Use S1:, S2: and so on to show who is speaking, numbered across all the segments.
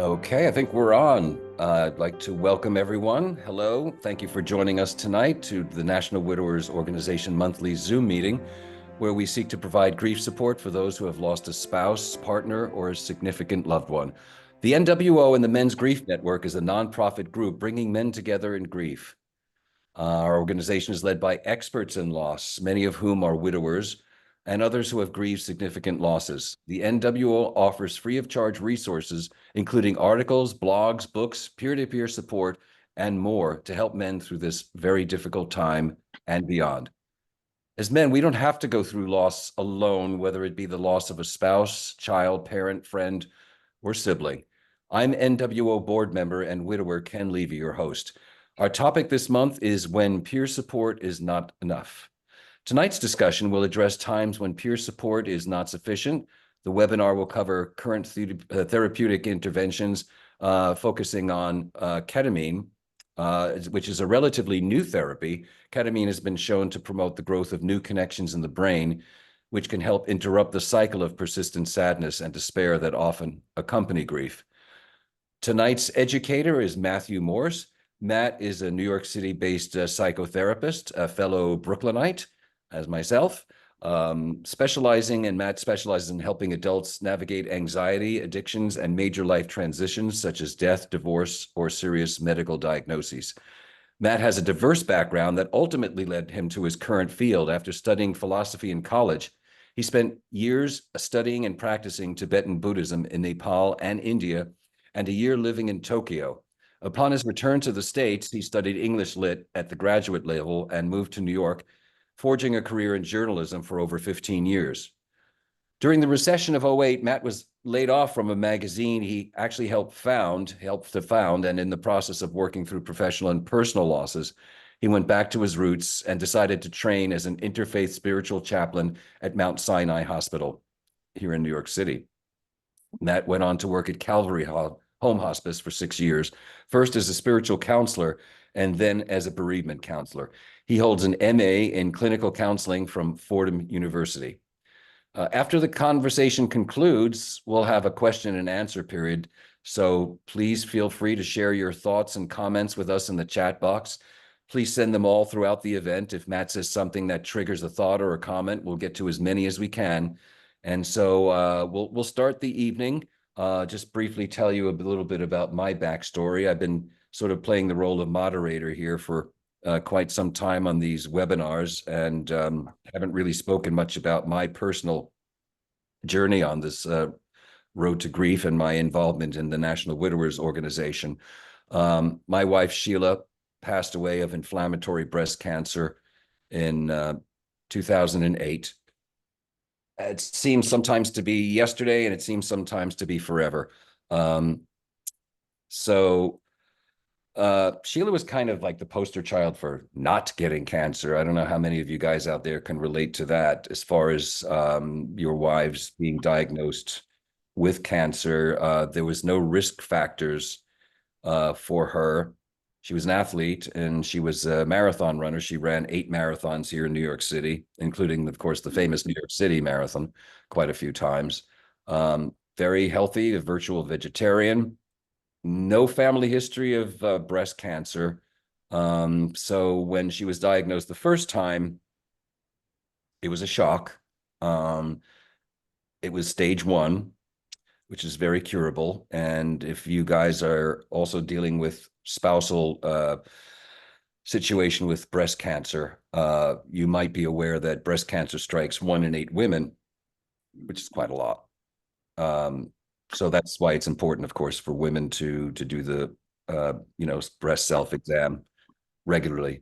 S1: Okay, I think we're on. I'd like to welcome everyone. Hello. Thank you for joining us tonight to the National Widowers Organization monthly Zoom meeting, where we seek to provide grief support for those who have lost a spouse, partner, or a significant loved one. The NWO and the Men's Grief Network is a nonprofit group bringing men together in grief. Our organization is led by experts in loss, many of whom are widowers, and others who have grieved significant losses. The NWO offers free of charge resources, including articles, blogs, books, peer-to-peer support, and more to help men through this very difficult time and beyond. As men, we don't have to go through loss alone, whether it be the loss of a spouse, child, parent, friend, or sibling. I'm NWO board member and widower Ken Levy, your host. Our topic this month is when peer support is not enough. Tonight's discussion will address times when peer support is not sufficient. The webinar will cover current therapeutic interventions, focusing on ketamine, which is a relatively new therapy. Ketamine has been shown to promote the growth of new connections in the brain, which can help interrupt the cycle of persistent sadness and despair that often accompany grief. Tonight's educator is Matthew Morse. Matt is a New York City-based psychotherapist, a fellow Brooklynite, as myself, Matt specializes in helping adults navigate anxiety, addictions, and major life transitions such as death, divorce, or serious medical diagnoses. Matt has a diverse background that ultimately led him to his current field after studying philosophy in college. He spent years studying and practicing Tibetan Buddhism in Nepal and India, and a year living in Tokyo. Upon his return to the States, he studied English Lit at the graduate level and moved to New York, forging a career in journalism for over 15 years. During the recession of 08, Matt was laid off from a magazine he actually helped to found, and in the process of working through professional and personal losses, he went back to his roots and decided to train as an interfaith spiritual chaplain at Mount Sinai Hospital here in New York City. Matt went on to work at Calvary Home Hospice for 6 years, first as a spiritual counselor and then as a bereavement counselor. He holds an MA in clinical counseling from Fordham University. After the conversation concludes, we'll have a question and answer period. So please feel free to share your thoughts and comments with us in the chat box. Please send them all throughout the event. If Matt says something that triggers a thought or a comment, we'll get to as many as we can. And so we'll start the evening. Just briefly tell you a little bit about my backstory. I've been sort of playing the role of moderator here for quite some time on these webinars, and haven't really spoken much about my personal journey on this road to grief and my involvement in the National Widowers Organization. My wife, Sheila, passed away of inflammatory breast cancer in 2008. It seems sometimes to be yesterday, and it seems sometimes to be forever. Sheila was kind of like the poster child for not getting cancer. I don't know how many of you guys out there can relate to that as far as your wives being diagnosed with cancer. There was no risk factors for her. She was an athlete and she was a marathon runner. She ran 8 marathons here in New York City, including, of course, the famous New York City Marathon quite a few times. Very healthy, a virtual vegetarian, no family history of breast cancer. So when she was diagnosed the first time, it was a shock. It was stage 1, which is very curable. And if you guys are also dealing with spousal situation with breast cancer, you might be aware that breast cancer strikes 1 in 8 women, which is quite a lot. So that's why it's important, of course, for women to do the breast self-exam regularly,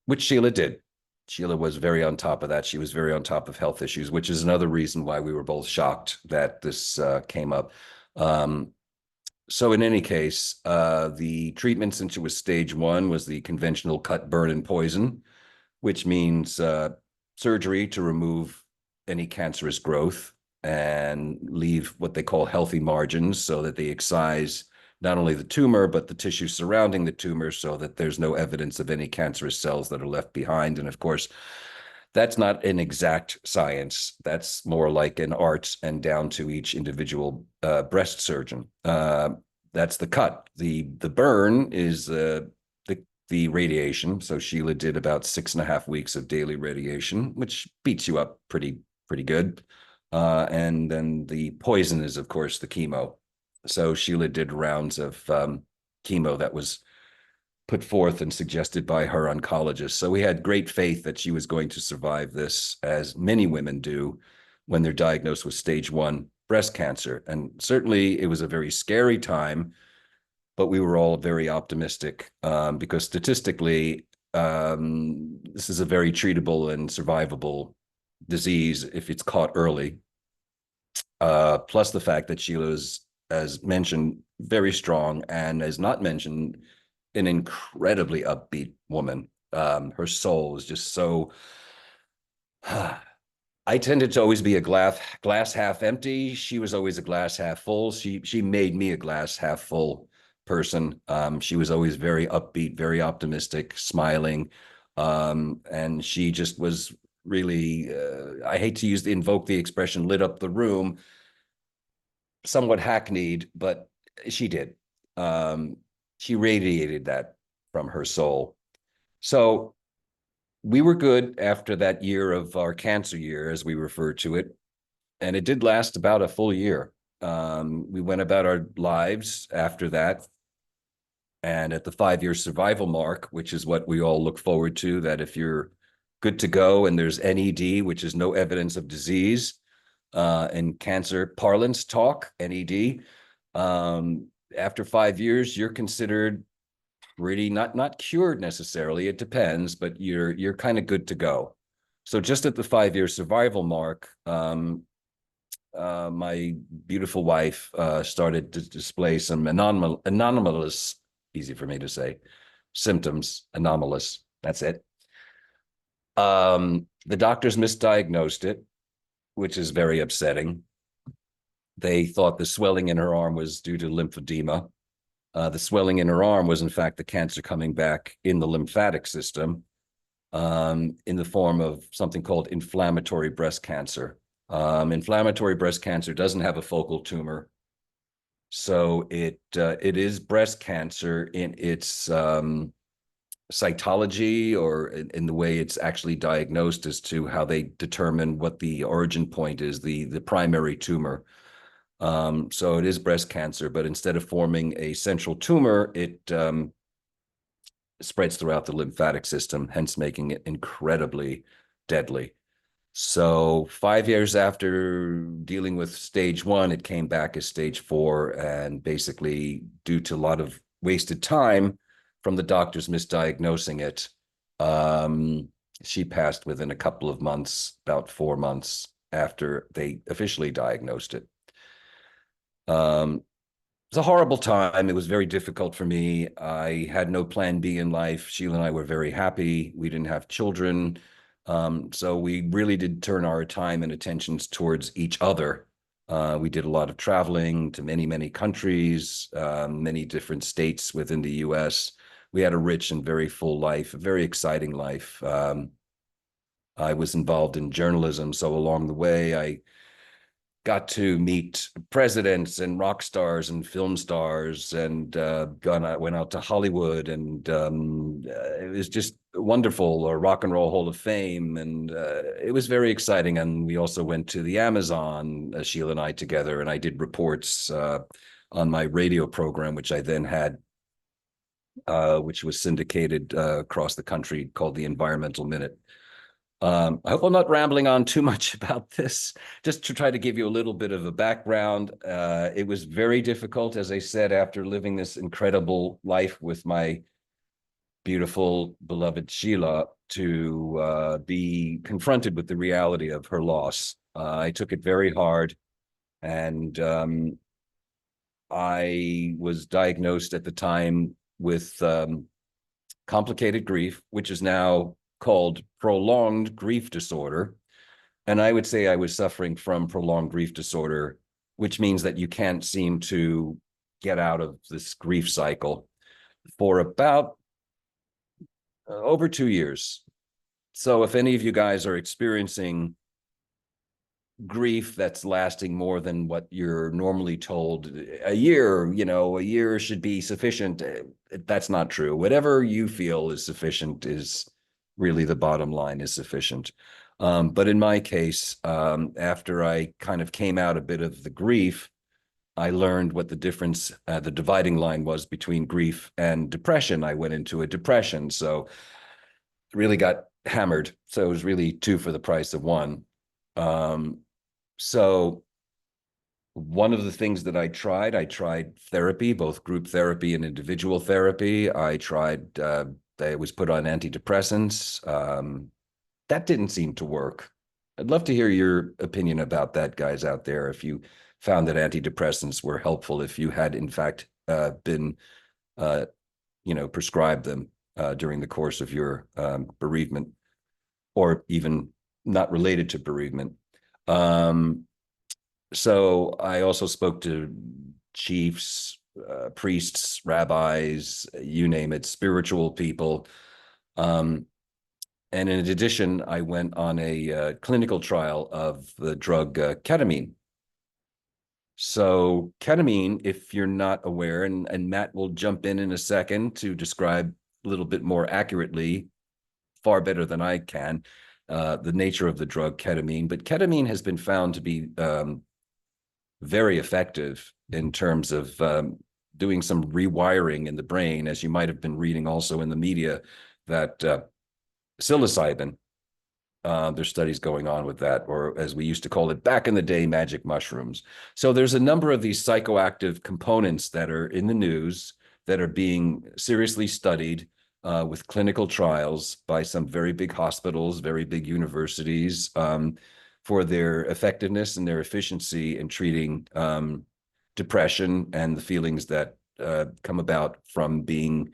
S1: which Sheila did. Sheila was very on top of that. She was very on top of health issues, which is another reason why we were both shocked that this came up. So in any case, the treatment, since it was stage 1, was the conventional cut, burn, and poison, which means surgery to remove any cancerous growth and leave what they call healthy margins so that they excise not only the tumor, but the tissue surrounding the tumor so that there's no evidence of any cancerous cells that are left behind. And of course, That's not an exact science. That's more like an art and down to each individual breast surgeon. That's the cut. The burn is the radiation. So Sheila did about 6.5 weeks of daily radiation, which beats you up pretty good. And then the poison is, of course, the chemo. So Sheila did rounds of chemo that was put forth and suggested by her oncologist. So we had great faith that she was going to survive this, as many women do when they're diagnosed with stage 1 breast cancer. And certainly it was a very scary time, but we were all very optimistic because statistically, this is a very treatable and survivable disease if it's caught early. Plus the fact that Sheila is, as mentioned, very strong, and as not mentioned, an incredibly upbeat woman. Her soul is just so. I tended to always be a glass half empty. She was always a glass half full. She made me a glass half full person. She was always very upbeat, very optimistic, smiling, and she just was really. I hate to invoke the expression "lit up the room," somewhat hackneyed, but she did. She radiated that from her soul. So we were good after that year of our cancer year, as we refer to it. And it did last about a full year. We went about our lives after that. And at the 5-year survival mark, which is what we all look forward to, that if you're good to go and there's NED, which is no evidence of disease, in cancer parlance talk, NED, after 5 years, you're considered pretty not cured necessarily. It depends, but you're kind of good to go. So just at the 5-year survival mark, my beautiful wife started to display some anomalous, easy for me to say, symptoms. Anomalous. That's it. The doctors misdiagnosed it, which is very upsetting. They thought the swelling in her arm was due to lymphedema. The swelling in her arm was, in fact, the cancer coming back in the lymphatic system in the form of something called inflammatory breast cancer. Inflammatory breast cancer doesn't have a focal tumor. So it is breast cancer in its cytology, or in the way it's actually diagnosed as to how they determine what the origin point is, the primary tumor. So it is breast cancer, but instead of forming a central tumor, it spreads throughout the lymphatic system, hence making it incredibly deadly. So 5 years after dealing with stage 1, it came back as stage 4, and basically due to a lot of wasted time from the doctors misdiagnosing it, she passed within a couple of months, about 4 months after they officially diagnosed it. It was a horrible time. It was very difficult for me. I had no plan B in life. Sheila and I were very happy. We didn't have children. So we really did turn our time and attentions towards each other. We did a lot of traveling to many countries, many different states within the US. We had a rich and very full life, a very exciting life. I was involved in journalism, so along the way, I got to meet presidents and rock stars and film stars, and went out to Hollywood, and it was just wonderful. Rock and Roll Hall of Fame, and it was very exciting. And we also went to the Amazon, Sheila and I together, and I did reports on my radio program, which I then had, which was syndicated across the country, called the Environmental Minute. I hope I'm not rambling on too much about this, just to try to give you a little bit of a background. It was very difficult, as I said, after living this incredible life with my beautiful, beloved Sheila, to be confronted with the reality of her loss. I took it very hard, and I was diagnosed at the time with complicated grief, which is now called prolonged grief disorder. And I would say I was suffering from prolonged grief disorder, which means that you can't seem to get out of this grief cycle for about over 2 years. So if any of you guys are experiencing grief that's lasting more than what you're normally told, a year, a year should be sufficient. That's not true. Whatever you feel is sufficient is really the bottom line, is sufficient. But in my case, after I kind of came out a bit of the grief, I learned what the difference, the dividing line was between grief and depression. I went into a depression, so really got hammered. So it was really two for the price of one. So one of the things that I tried therapy, both group therapy and individual therapy. I was put on antidepressants. That didn't seem to work. I'd love to hear your opinion about that, guys out there, if you found that antidepressants were helpful, if you had in fact been, prescribed them during the course of your bereavement, or even not related to bereavement. So I also spoke to chiefs, priests, rabbis, you name it, spiritual people. And in addition, I went on a clinical trial of the drug ketamine. So ketamine, if you're not aware, and Matt will jump in a second to describe a little bit more accurately, far better than I can, the nature of the drug ketamine. But ketamine has been found to be very effective in terms of doing some rewiring in the brain, as you might have been reading also in the media, that psilocybin, there's studies going on with that, or as we used to call it back in the day, magic mushrooms. So there's a number of these psychoactive components that are in the news that are being seriously studied with clinical trials by some very big hospitals, very big universities, for their effectiveness and their efficiency in treating depression and the feelings that come about from being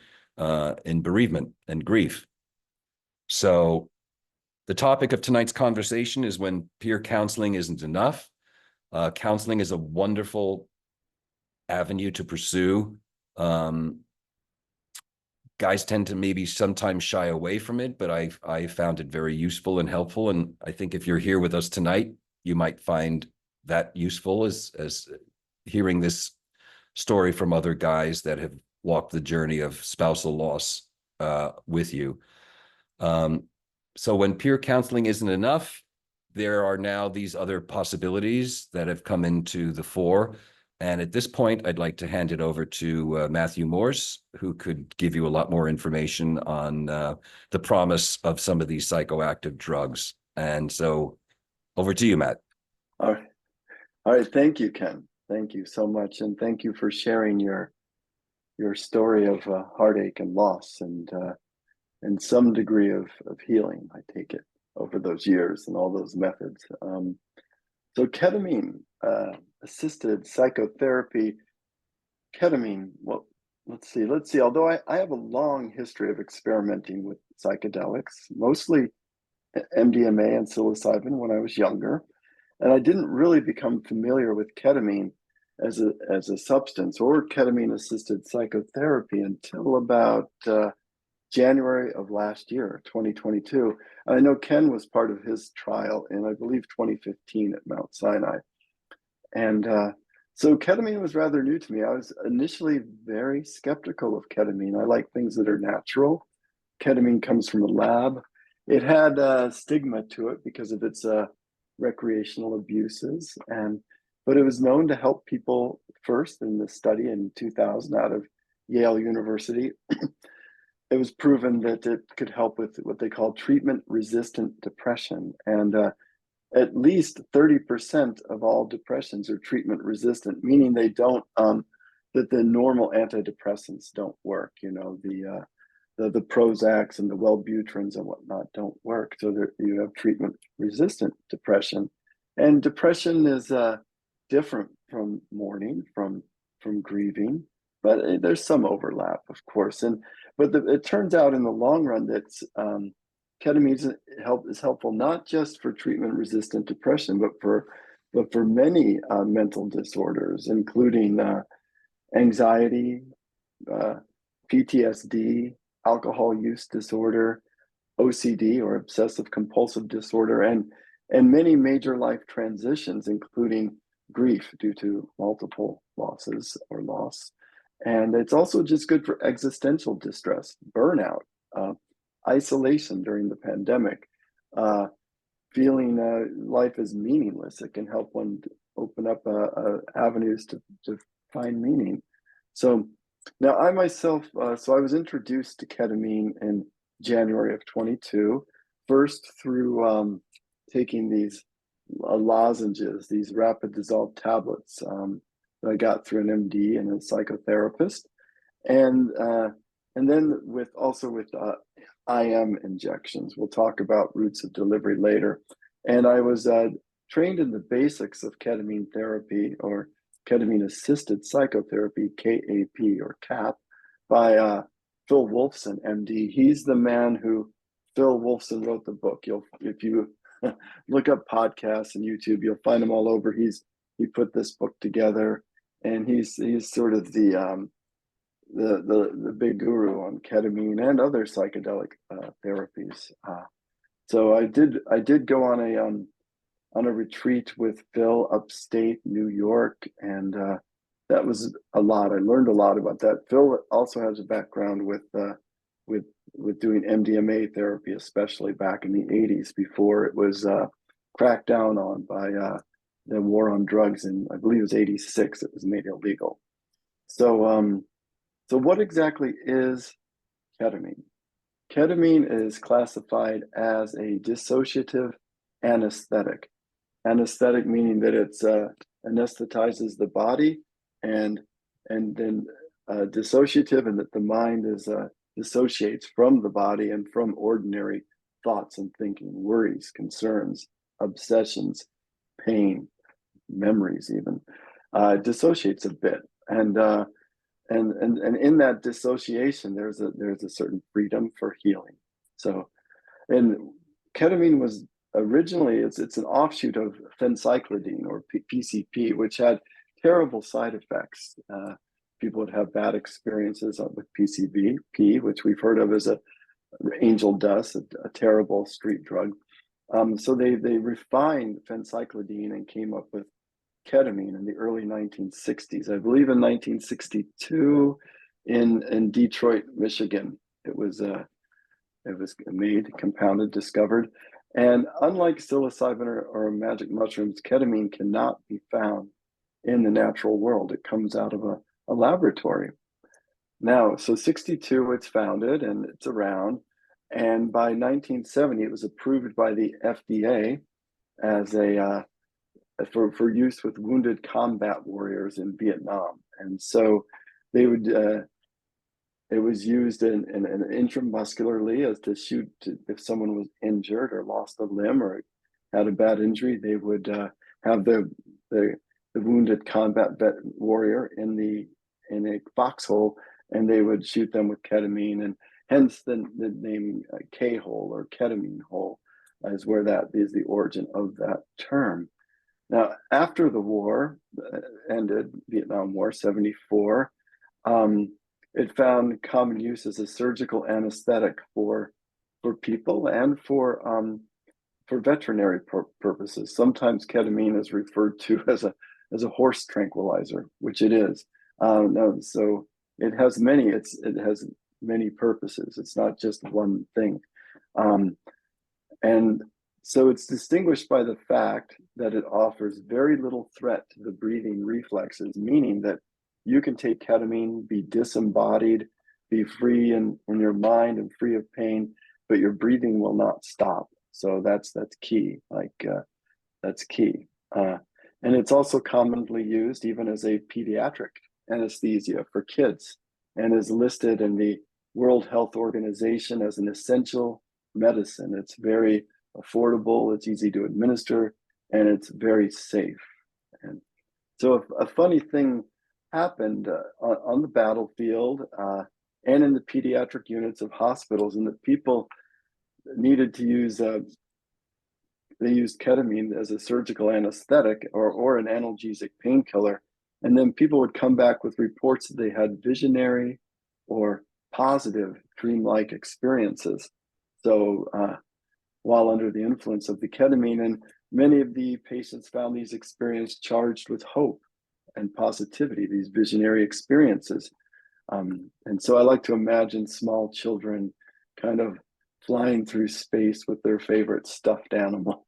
S1: in bereavement and grief. So the topic of tonight's conversation is when peer counseling isn't enough. Counseling is a wonderful avenue to pursue. Guys tend to maybe sometimes shy away from it, but I found it very useful and helpful. And I think if you're here with us tonight, you might find that useful as hearing this story from other guys that have walked the journey of spousal loss with you. So when peer counseling isn't enough, there are now these other possibilities that have come into the fore. And at this point, I'd like to hand it over to Matthew Morse, who could give you a lot more information on the promise of some of these psychoactive drugs. And so over to you, Matt.
S2: All right. All right. Thank you, Ken. Thank you so much. And thank you for sharing your story of heartache and loss and some degree of healing, I take it, over those years and all those methods. So ketamine assisted psychotherapy, ketamine, well, let's see. Although I have a long history of experimenting with psychedelics, mostly MDMA and psilocybin when I was younger, and I didn't really become familiar with ketamine as a substance or ketamine assisted psychotherapy until about January of last year, 2022. And I know Ken was part of his trial in, I believe, 2015 at Mount Sinai. And so ketamine was rather new to me. I was initially very skeptical of ketamine. I like things that are natural. Ketamine comes from a lab. It had a stigma to it because of its recreational abuses, but it was known to help people first in the study in 2000 out of Yale University. It was proven that it could help with what they call treatment-resistant depression. And at least 30% of all depressions are treatment-resistant, meaning they don't, that the normal antidepressants don't work. The Prozacs and the Wellbutrins and whatnot don't work. So you have treatment-resistant depression. And depression is different from mourning, from grieving, but there's some overlap, of course. But it turns out in the long run that ketamine is helpful not just for treatment-resistant depression, but for many mental disorders, including anxiety, PTSD, alcohol use disorder, OCD or obsessive compulsive disorder, and many major life transitions, including grief due to multiple losses or loss. And it's also just good for existential distress, burnout, uh, isolation during the pandemic, uh, feeling life is meaningless. It can help one open up avenues to find meaning. So now I myself, so I was introduced to ketamine in January of 22, first through taking these lozenges, these rapid dissolved tablets that I got through an MD and a psychotherapist, and then with also with IM injections. We'll talk about routes of delivery later. And I was trained in the basics of ketamine therapy, or ketamine assisted psychotherapy, KAP or CAP, by Phil Wolfson, MD. He's the man who, Phil Wolfson wrote the book. If you look up podcasts and YouTube, you'll find him all over. He put this book together, and he's sort of the big guru on ketamine and other psychedelic therapies. So I did go on a retreat with Phil upstate New York, and that was a lot. I learned a lot about that. Phil also has a background with doing MDMA therapy, especially back in the 80s before it was cracked down on by the war on drugs. In, I believe it was 86, it was made illegal. So what exactly is ketamine? Ketamine is classified as a dissociative anesthetic. Anesthetic meaning that it's anesthetizes the body, and then dissociative, and that the mind is dissociates from the body and from ordinary thoughts and thinking, worries, concerns, obsessions, pain, memories, even dissociates a bit, and in that dissociation, there's a certain freedom for healing. So, and ketamine was originally it's an offshoot of phencyclidine or PCP, which had terrible side effects. People would have bad experiences with PCP, which we've heard of as a angel dust, a terrible street drug. So they refined phencyclidine and came up with ketamine in the early 1960s. I believe in 1962 in Detroit, Michigan. It was made, compounded, discovered. And unlike psilocybin or magic mushrooms, ketamine cannot be found in the natural world. It comes out of a laboratory. Now, so 62, it's founded and it's around. And by 1970, it was approved by the FDA as a for use with wounded combat warriors in Vietnam. And so they would it was used in intramuscularly as to shoot if someone was injured or lost a limb or had a bad injury. They would have the wounded combat warrior in a foxhole, and they would shoot them with ketamine, and hence the name K-hole or ketamine hole is where that is the origin of that term. Now, after the war ended, Vietnam War, 74, it found common use as a surgical anesthetic for people and for veterinary purposes. Sometimes ketamine is referred to as a horse tranquilizer, which it is. No, so it has many purposes. It's not just one thing, and so it's distinguished by the fact that it offers very little threat to the breathing reflexes, meaning that you can take ketamine, be disembodied, be free in your mind and free of pain, but your breathing will not stop. So that's key. That's key. And it's also commonly used even as a pediatric anesthesia for kids, and is listed in the World Health Organization as an essential medicine. It's very affordable, it's easy to administer, and it's very safe. And so a funny thing happened on the battlefield and in the pediatric units of hospitals, and that people needed to use they used ketamine as a surgical anesthetic or an analgesic painkiller, and then people would come back with reports that they had visionary or positive dreamlike experiences. So while under the influence of the ketamine, and many of the patients found these experiences charged with hope and positivity, these visionary experiences. And so I like to imagine small children kind of flying through space with their favorite stuffed animal.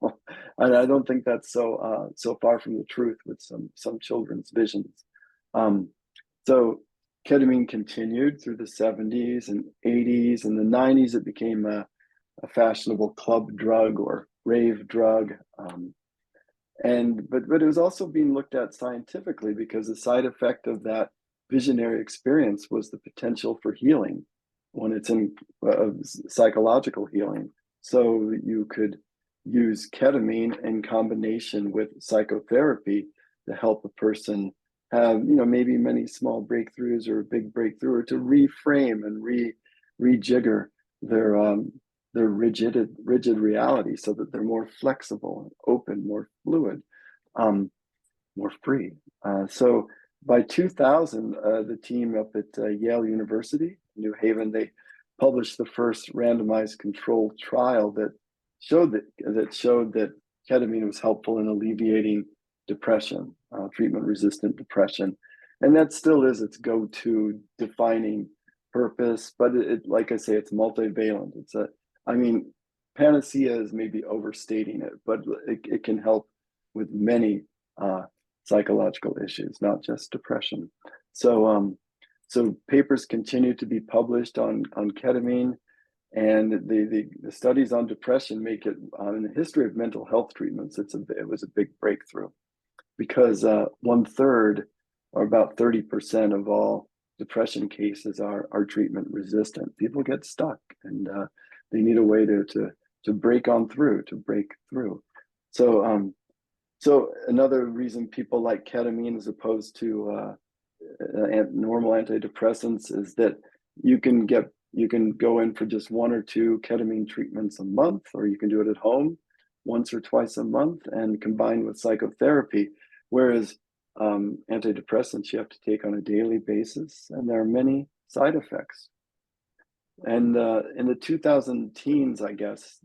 S2: And I don't think that's so far from the truth with some children's visions. So ketamine continued through the 70s and 80s. In the 90s, it became a fashionable club drug or rave drug. But it was also being looked at scientifically because the side effect of that visionary experience was the potential for healing when it's in psychological healing. So you could use ketamine in combination with psychotherapy to help a person have, maybe many small breakthroughs or a big breakthrough, or to reframe and rejigger their rigid reality so that they're more flexible, open, more fluid, more free. So by 2000, the team up at Yale University, New Haven, they published the first randomized controlled trial that showed that ketamine was helpful in alleviating depression, treatment-resistant depression, and that still is its go-to defining purpose. But it, like I say, it's multivalent. Panacea is maybe overstating it, but it can help with many psychological issues, not just depression. So papers continue to be published on ketamine, and the studies on depression make it, in the history of mental health treatments, it was a big breakthrough, because 1/3, or about 30% of all depression cases are treatment resistant. People get stuck, and they need a way to break through. So another reason people like ketamine as opposed to normal antidepressants is that you can go in for just 1 or 2 ketamine treatments a month, or you can do it at home once or twice a month and combine with psychotherapy. Whereas antidepressants you have to take on a daily basis, and there are many side effects. And in the 2000 teens, I guess,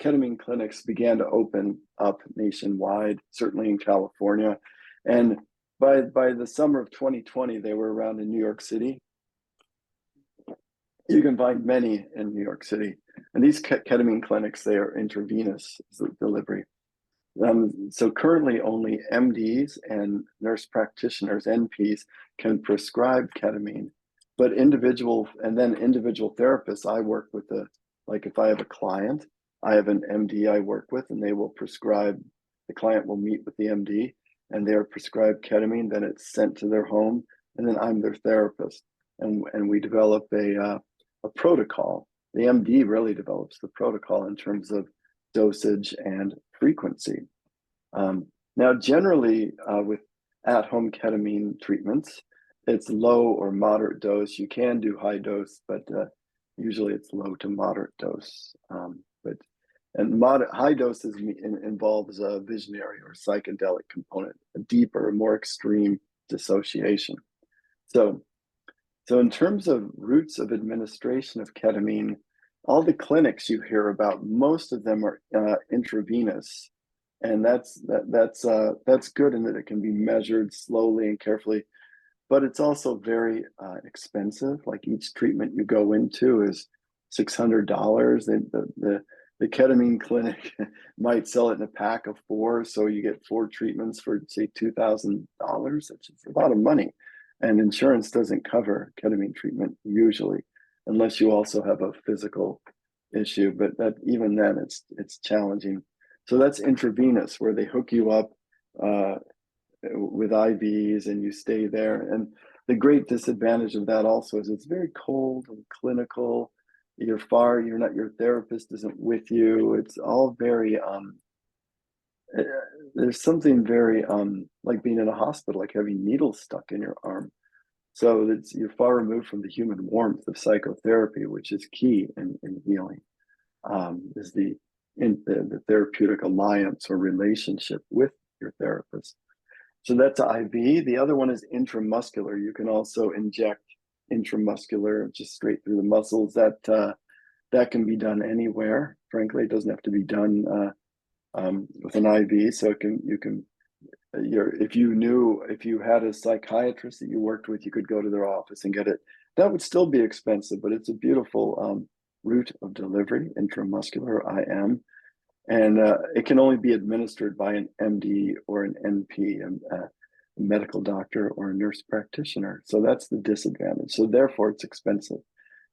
S2: ketamine clinics began to open up nationwide, certainly in California. And by the summer of 2020, they were around in New York City. You can find many in New York City. And these ketamine clinics, they are intravenous delivery. So currently only MDs and nurse practitioners, NPs, can prescribe ketamine. But individual therapists, I work with like if I have a client, I have an MD I work with, and they will prescribe, the client will meet with the MD, and they're prescribed ketamine, then it's sent to their home, and then I'm their therapist. And we develop a protocol. The MD really develops the protocol in terms of dosage and frequency. Now, generally, with at-home ketamine treatments, it's low or moderate dose. You can do high dose, but usually it's low to moderate dose. High doses involves a visionary or psychedelic component, a deeper, more extreme dissociation. So in terms of routes of administration of ketamine, all the clinics you hear about, most of them are intravenous, and that's good in that it can be measured slowly and carefully. But it's also very expensive. Like each treatment you go into is $600. The ketamine clinic might sell it in a pack of 4, so you get 4 treatments for, say, $2,000. That's just a lot of money, and insurance doesn't cover ketamine treatment usually, unless you also have a physical issue. But that even then, it's challenging. So that's intravenous, where they hook you up with IVs and you stay there. And the great disadvantage of that also is it's very cold and clinical. Your therapist isn't with you. It's all very there's something very like being in a hospital, like having needles stuck in your arm. So you're far removed from the human warmth of psychotherapy, which is key in healing. Is the therapeutic alliance or relationship with your therapist. So that's IV. The other one is intramuscular. You can also inject intramuscular, just straight through the muscles. That that can be done anywhere. Frankly, it doesn't have to be done with an IV. So if you had a psychiatrist that you worked with, you could go to their office and get it. That would still be expensive, but it's a beautiful route of delivery, intramuscular IM. And it can only be administered by an MD or an NP, a medical doctor or a nurse practitioner. So that's the disadvantage. So therefore, it's expensive.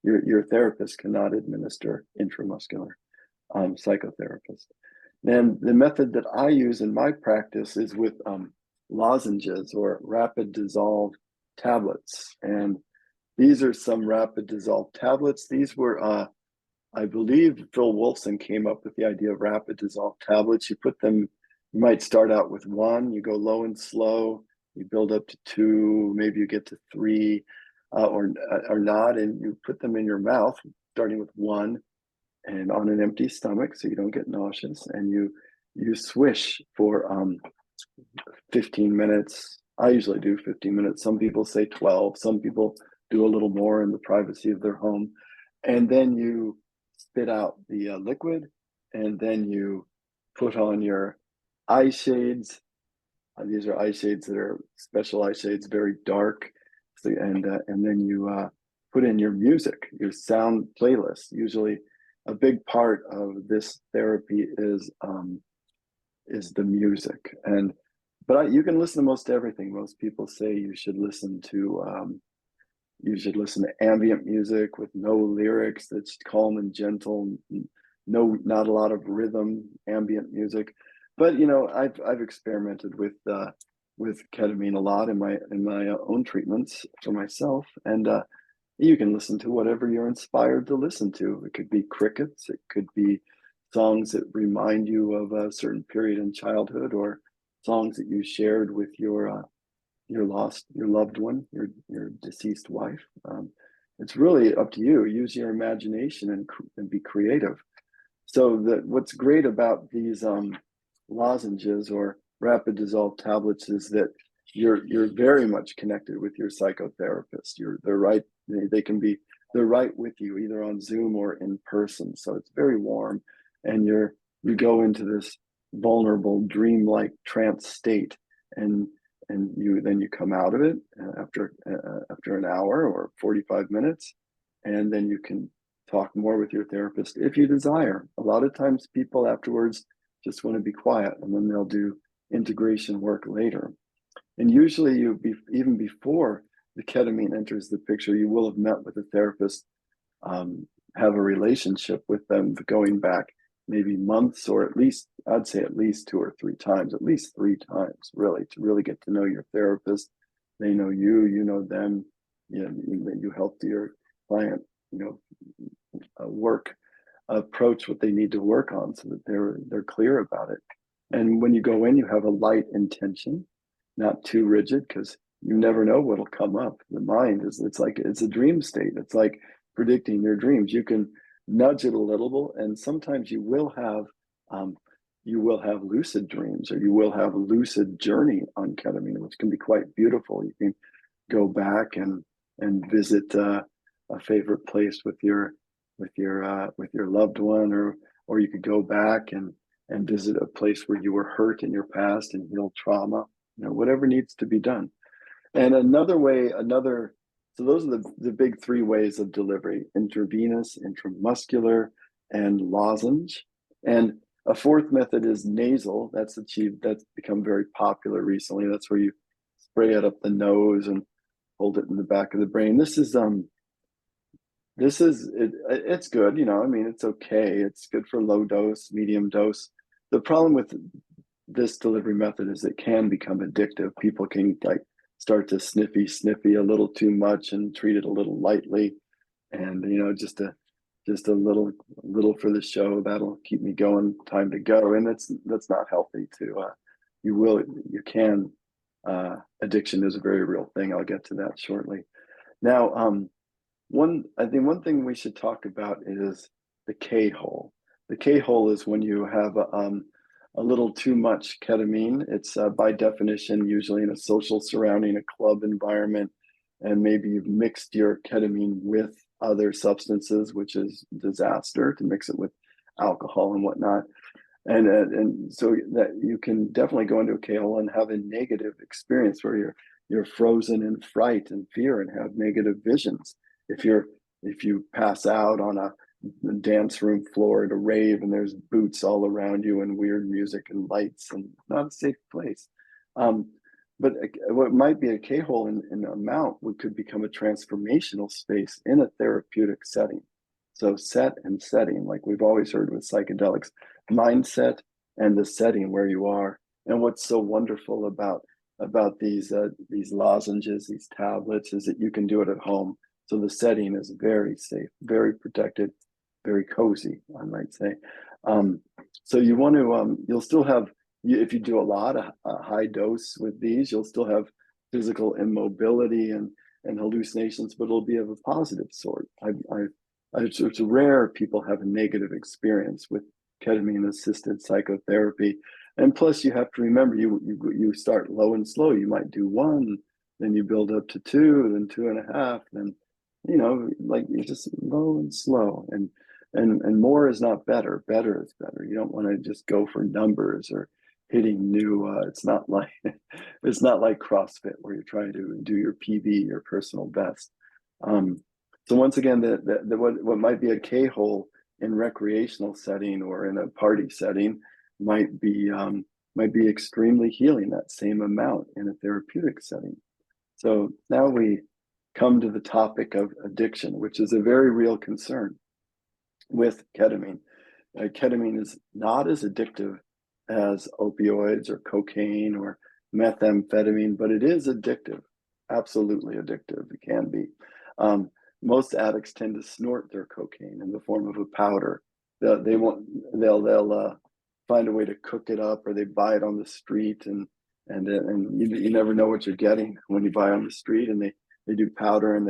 S2: Your therapist cannot administer intramuscular psychotherapist. Then the method that I use in my practice is with lozenges or rapid dissolve tablets. And these are some rapid dissolve tablets. These were, I believe Phil Wolfson came up with the idea of rapid dissolve tablets. You put them, you might start out with one, you go low and slow, you build up to two, maybe you get to three or not, and you put them in your mouth, starting with one, and on an empty stomach so you don't get nauseous, and you swish for 15 minutes. I usually do 15 minutes. Some people say 12. Some people do a little more in the privacy of their home. And then you spit out the liquid, and then you put on your eye shades. These are eye shades that are special eye shades, very dark. And then you put in your music, your sound playlist. Usually a big part of this therapy is the music. But you can listen to most everything. Most people say you should listen to ambient music with no lyrics, that's calm and gentle, not a lot of rhythm, ambient music. But I've experimented with ketamine a lot in my own treatments for myself, and you can listen to whatever you're inspired to listen to. It could be crickets, it could be songs that remind you of a certain period in childhood, or songs that you shared with your loved one, your deceased wife. It's really up to you. Use your imagination and be creative. So what's great about these lozenges or rapid dissolve tablets is that you're very much connected with your psychotherapist. They're right with you, either on Zoom or in person. So it's very warm, and you go into this vulnerable, dreamlike trance state, and you come out of it after an hour or 45 minutes, and then you can talk more with your therapist if you desire. A lot of times people afterwards just want to be quiet, and then they'll do integration work later. And usually even before the ketamine enters the picture, you will have met with a therapist, have a relationship with them going back maybe months, or I'd say at least 2 or 3 times, at least 3 times, really, to really get to know your therapist. They know you, you know them. You helped your client, approach what they need to work on, so that they're clear about it. And when you go in, you have a light intention, not too rigid, because you never know what'll come up. The mind it's a dream state. It's like predicting your dreams. You can nudge it a little, and sometimes you will have lucid dreams, or you will have a lucid journey on ketamine, which can be quite beautiful. You can go back and visit a favorite place with your loved one, or you could go back and visit a place where you were hurt in your past and heal trauma. Whatever needs to be done. And so those are the big 3 ways of delivery: intravenous, intramuscular, and lozenge. And a 4th method is nasal. That's become very popular recently. That's where you spray it up the nose and hold it in the back of the brain. It's good, it's okay. It's good for low dose, medium dose. The problem with this delivery method is it can become addictive. People can start to sniffy a little too much and treat it a little lightly, and just a little for the show, that'll keep me going, time to go, and that's not healthy. Addiction is a very real thing. I'll get to that shortly. Now, one thing we should talk about is the K-hole. The K-hole is when you have a little too much ketamine. It's by definition usually in a social surrounding, a club environment, and maybe you've mixed your ketamine with other substances, which is disaster, to mix it with alcohol and whatnot. And so that you can definitely go into a K-hole and have a negative experience where you're frozen in fright and fear and have negative visions. If you pass out on a dance room floor at a rave and there's boots all around you and weird music and lights and not a safe place. But what might be a K-hole in amount could become a transformational space in a therapeutic setting. So set and setting, like we've always heard with psychedelics, mindset and the setting where you are. And what's so wonderful about these lozenges, these tablets, is that you can do it at home. So the setting is very safe, very protected, very cozy, I might say. So you want to, you'll still have, if you do a lot of high dose with these, you'll still have physical immobility and hallucinations, but it'll be of a positive sort. It's rare people have a negative experience with ketamine assisted psychotherapy. And plus you have to remember, you start low and slow. You might do 1, then you build up to 2, then 2.5, then, like you're just low and slow, and more is not better. Better is better. You don't want to just go for numbers or hitting new. It's not like CrossFit where you're trying to do your PB, your personal best. So once again, what might be a K-hole in recreational setting or in a party setting might be extremely healing, that same amount in a therapeutic setting. So now we come to the topic of addiction, which is a very real concern with ketamine. Ketamine is not as addictive as opioids or cocaine or methamphetamine, but it is addictive, absolutely addictive. It can be. Most addicts tend to snort their cocaine in the form of a powder. They'll find a way to cook it up, or they buy it on the street, and you never know what you're getting when you buy on the street. And they do powder, and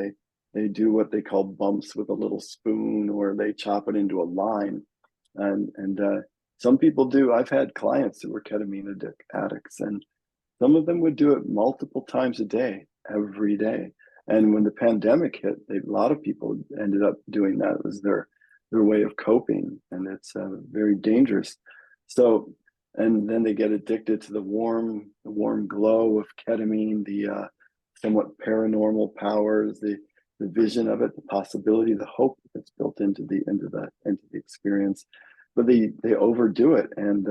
S2: they do what they call bumps with a little spoon, or they chop it into a line. And some people do. I've had clients who were ketamine addicts, and some of them would do it multiple times a day, every day. And when the pandemic hit, a lot of people ended up doing that. It was their way of coping, and it's very dangerous. So, and then they get addicted to the warm glow of ketamine, the somewhat paranormal powers, the vision of it, the possibility, the hope that's built into the experience. But they overdo it, and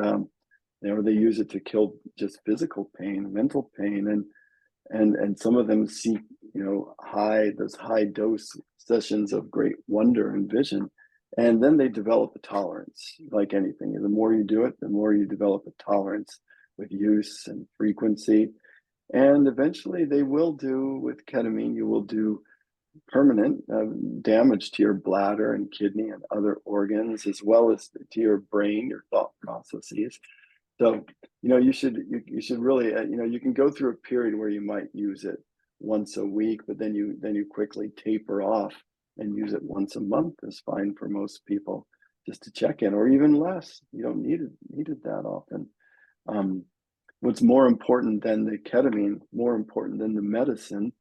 S2: they use it to kill just physical pain, mental pain, and some of them seek those high dose sessions of great wonder and vision, and then they develop a tolerance. Like anything, the more you do it, the more you develop a tolerance with use and frequency, and eventually they will do, with ketamine, you will do permanent damage to your bladder and kidney and other organs, as well as to your brain, your thought processes. So you should really you can go through a period where you might use it once a week, but then you quickly taper off and use it once a month is fine for most people, just to check in, or even less. You don't need it that often. What's more important than the ketamine, more important than the medicine,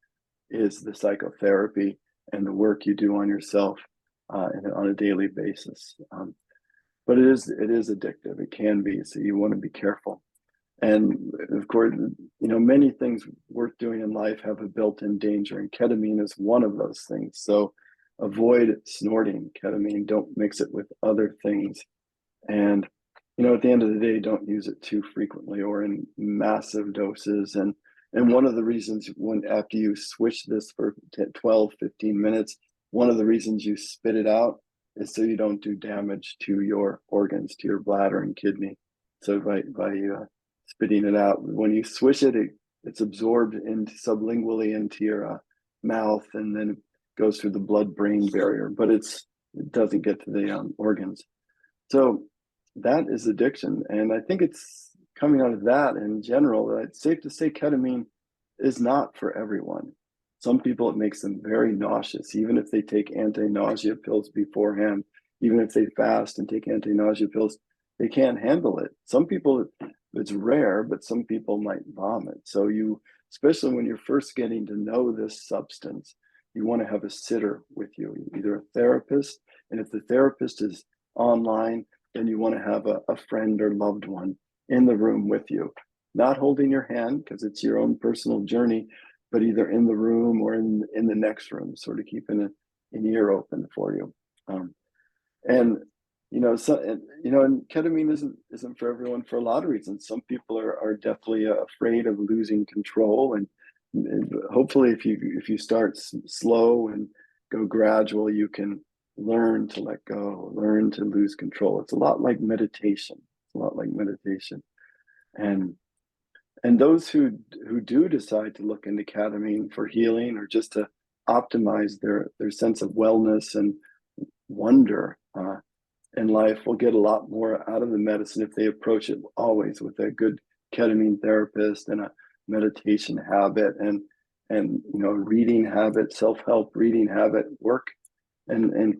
S2: is the psychotherapy and the work you do on yourself on a daily basis. But it is addictive. It can be, so you want to be careful. And of course, many things worth doing in life have a built-in danger, and ketamine is one of those things. So avoid snorting ketamine. Don't mix it with other things. And at the end of the day, don't use it too frequently or in massive doses. And one of the reasons, after you switch this for 12, 15 minutes, one of the reasons you spit it out is so you don't do damage to your organs, to your bladder and kidney. So by spitting it out, when you swish it, it's absorbed sublingually into your mouth, and then it goes through the blood-brain barrier, but it doesn't get to the organs. So that is addiction, and I think it's coming out of that in general. It's safe to say ketamine is not for everyone. Some people, it makes them very nauseous, even if they take anti-nausea pills beforehand, even if they fast and take anti-nausea pills, they can't handle it. Some people, it's rare, but some people might vomit. So especially when you're first getting to know this substance, you want to have a sitter with you, either a therapist, and if the therapist is online, then you want to have a friend or loved one in the room with you, not holding your hand because it's your own personal journey, but either in the room or in the next room, sort of keeping an ear open for you. And and ketamine isn't for everyone for a lot of reasons. Some people are definitely afraid of losing control, and hopefully, if you start slow and go gradual, you can learn to let go, learn to lose control. It's a lot like meditation. It's a lot like meditation, and those who do decide to look into ketamine for healing or just to optimize their sense of wellness and wonder in life will get a lot more out of the medicine if they approach it always with a good ketamine therapist and a meditation habit and reading habit, self-help reading habit, work and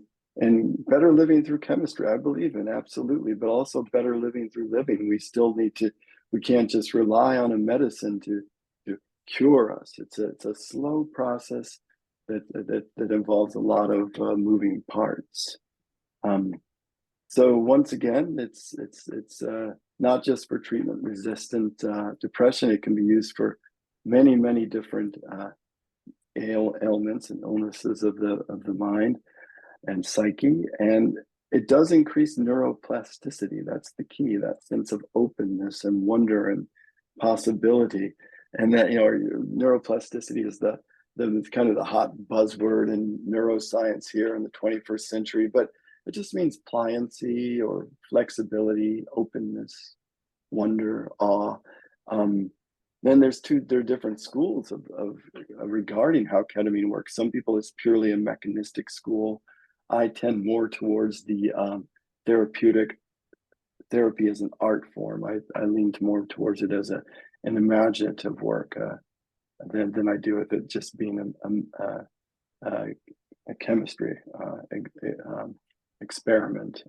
S2: better living through chemistry. I believe in absolutely, but also better living through living. We can't just rely on a medicine to cure us. It's a slow process that involves a lot of moving parts. So once again, it's not just for treatment-resistant depression. It can be used for many different ailments and illnesses of the mind and psyche, and it does increase neuroplasticity. That's the key. That sense of openness and wonder and possibility, and that neuroplasticity is the kind of the hot buzzword in neuroscience here in the 21st century, but it just means pliancy or flexibility, openness, wonder, awe. Then there are different schools of regarding how ketamine works. Some people, it's purely a mechanistic school. I tend more towards the therapeutic. Therapy as an art form. I lean more towards it as an imaginative work than I do with it just being a chemistry experiment.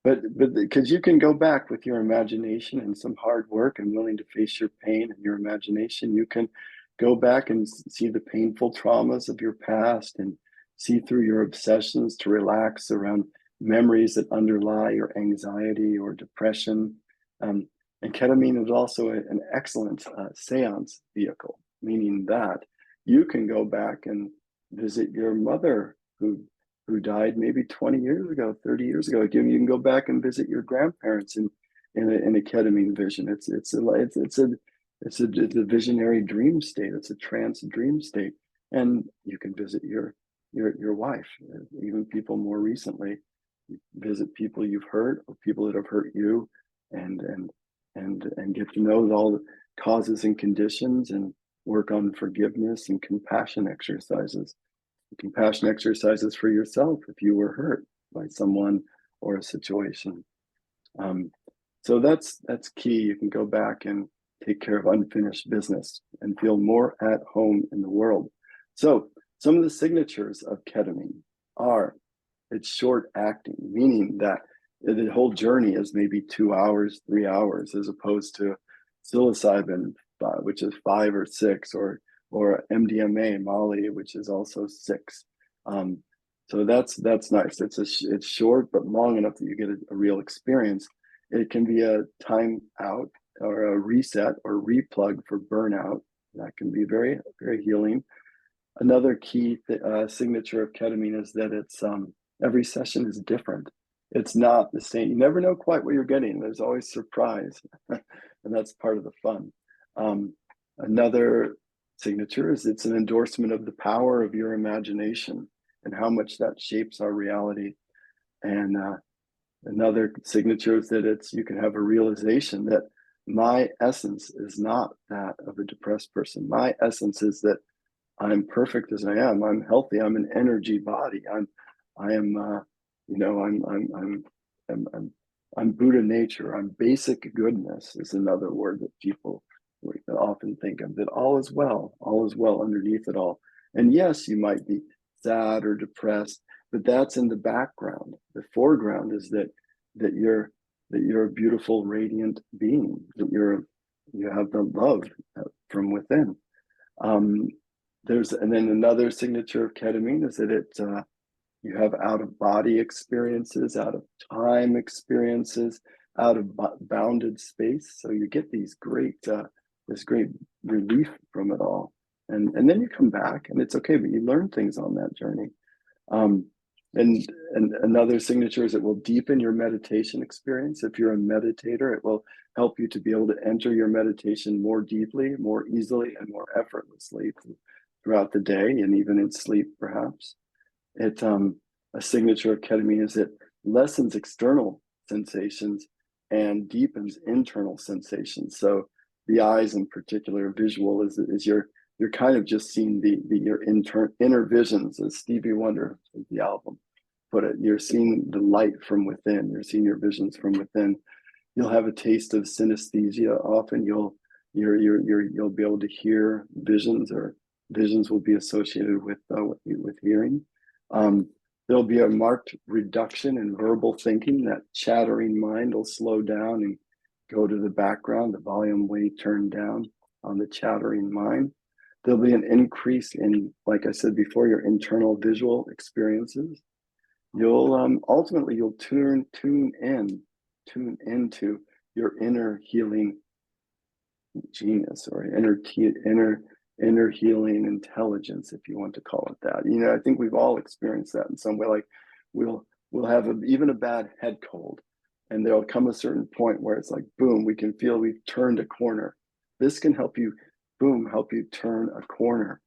S2: But because you can go back with your imagination and some hard work and willing to face your pain and your imagination, you can go back and see the painful traumas of your past and see through your obsessions to relax around memories that underlie your anxiety or depression. And ketamine is also an excellent seance vehicle, meaning that you can go back and visit your mother who died maybe 20 years ago, 30 years ago. Again, you can go back and visit your grandparents in a ketamine vision. It's a visionary dream state. It's a trance dream state, and you can visit your wife, even people more recently. Visit people you've hurt or people that have hurt you, and get to know all the causes and conditions, and work on forgiveness and compassion exercises. Compassion exercises for yourself if you were hurt by someone or a situation. So that's key. You can go back and take care of unfinished business and feel more at home in the world. So some of the signatures of ketamine are it's short acting, meaning that the whole journey is maybe 2 hours, 3 hours, as opposed to psilocybin, which is 5 or 6, or MDMA, Molly, which is also 6. So that's nice. It's short but long enough that you get a real experience. It can be a time out or a reset or replug for burnout. That can be very, very healing. Another key signature of ketamine is that it's every session is different. It's not the same. You never know quite what you're getting. There's always surprise, and that's part of the fun. Another signature is it's an endorsement of the power of your imagination and how much that shapes our reality. And another signature is that you can have a realization that my essence is not that of a depressed person. My essence is that I'm perfect as I am. I'm healthy. I'm an energy body. I'm Buddha nature. I'm basic goodness is another word that people often think of, that all is well underneath it all. And yes, you might be sad or depressed, but that's in the background. The foreground is that you're a beautiful, radiant being, that you have the love from within. And then another signature of ketamine is that you have out of body experiences, out of time experiences, out of bounded space. So you get this great relief from it all. And then you come back and it's okay, but you learn things on that journey. And another signature is it will deepen your meditation experience. If you're a meditator, it will help you to be able to enter your meditation more deeply, more easily, and more effortlessly throughout the day and even in sleep, perhaps. A signature of ketamine is it lessens external sensations and deepens internal sensations. So the eyes in particular, visual is you're kind of just seeing your inner visions, as Stevie Wonder, the album put it. You're seeing the light from within. You're seeing your visions from within. You'll have a taste of synesthesia. Often you'll be able to hear visions, or visions will be associated with hearing. There'll be a marked reduction in verbal thinking. That chattering mind will slow down and go to the background. The volume way turned down on the chattering mind. There'll be an increase in, like I said before, your internal visual experiences. You'll ultimately tune into your inner healing genius, or inner healing intelligence, if you want to call it that. I think we've all experienced that in some way. Like we'll have even a bad head cold, and there'll come a certain point where it's like, boom, we can feel we've turned a corner. This can help you turn a corner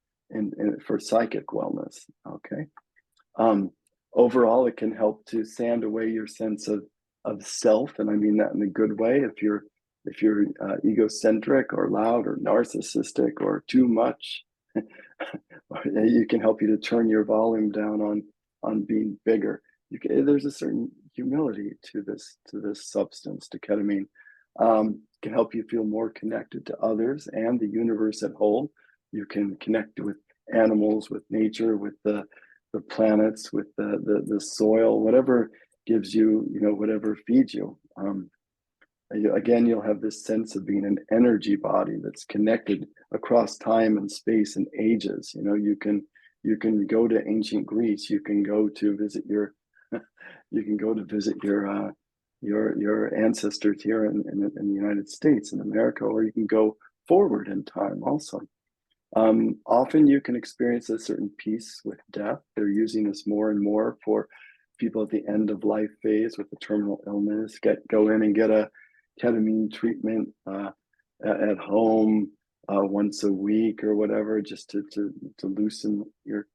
S2: for psychic wellness. Okay. Overall, it can help to sand away your sense of self, and I mean that in a good way. If you're egocentric or loud or narcissistic or too much, it can help you to turn your volume down on being bigger. There's a certain humility to this substance, to ketamine. Can help you feel more connected to others and the universe at whole. You can connect with animals, with nature, with the planets, with the soil, whatever gives you, whatever feeds you. Again, you'll have this sense of being an energy body that's connected across time and space and ages. You can go to ancient Greece. You can go to visit your your ancestors here in the United States, in America, or you can go forward in time also. Often you can experience a certain peace with death. They're using this more and more for people at the end of life phase with a terminal illness. Go in and get a ketamine treatment at home once a week or whatever, just to loosen your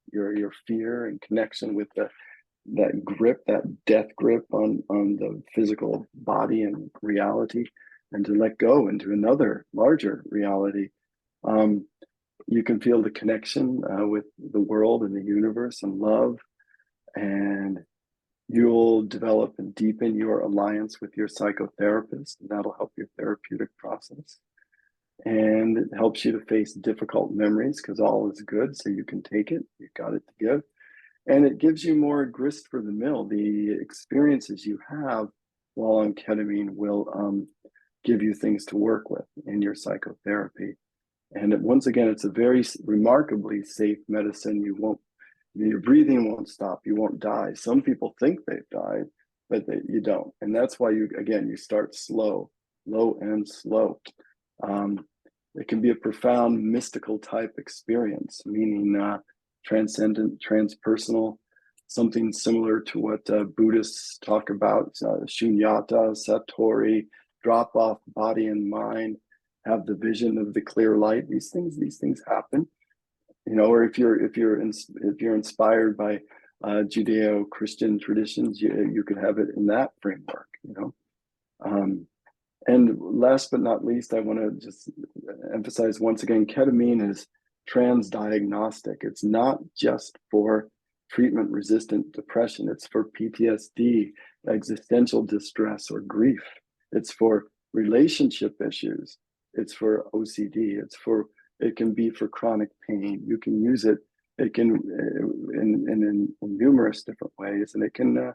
S2: fear and connection with that grip, that death grip on the physical body and reality, and to let go into another larger reality. You can feel the connection with the world and the universe and love, and you'll develop and deepen your alliance with your psychotherapist, and that'll help your therapeutic process. And it helps you to face difficult memories, because all is good, so you can take it. You've got it to give. And it gives you more grist for the mill. The experiences you have while on ketamine will give you things to work with in your psychotherapy. And once again, it's a very remarkably safe medicine. Your breathing won't stop. You won't die. Some people think they've died, but you don't. And that's why you start slow, low and slow. It can be a profound mystical type experience, meaning transcendent, transpersonal, something similar to what Buddhists talk about, shunyata, satori, drop off body and mind, have the vision of the clear light. These things happen, or if you're inspired by Judeo-Christian traditions, you could have it in that framework, And last but not least, I want to just emphasize once again, ketamine is transdiagnostic. It's not just for treatment-resistant depression. It's for PTSD, existential distress, or grief. It's for relationship issues. It's for OCD. It can be for chronic pain. You can use it. It can in numerous different ways, and it can